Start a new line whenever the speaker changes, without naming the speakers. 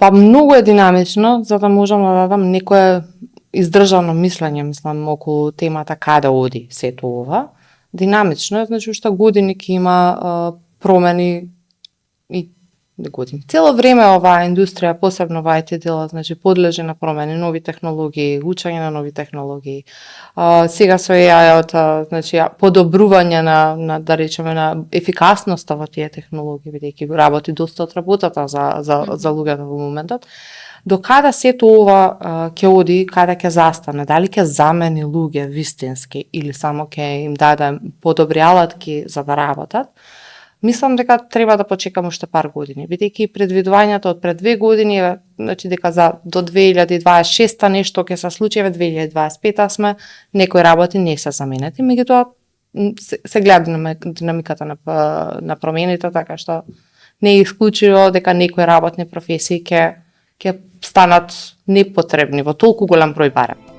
Па многу е динамично, за да можам да дадам некое издржано мислење, мислам, околу темата каде оди сето ова. Динамично е, значи уште години ќе има промени и години. Цело време оваа индустрија, посебно во IT дела, значи подлежи на промени, нови технологии, учење на нови технологии. Сега со AI-от, значи подобрување на да речеме на ефикасноста во тие технологии, бидејќи работи доста од работата за луѓето во моментот. До каде сето ова ќе оди, каде ќе застане, дали ќе замени луѓе вистински или само ќе им даде подобри алатки за да работат. Мислам дека треба да почекам уште пар години, бидејќи предвидувањето од пред 2 години е, значи дека за до 2026 нешто ќе се случи, 2025 сме, некои работи не се заменети, меѓутоа се гледа динамиката на промените, така што не е исклучиво дека некои работни професии ќе станат непотребни во толку голем број барем.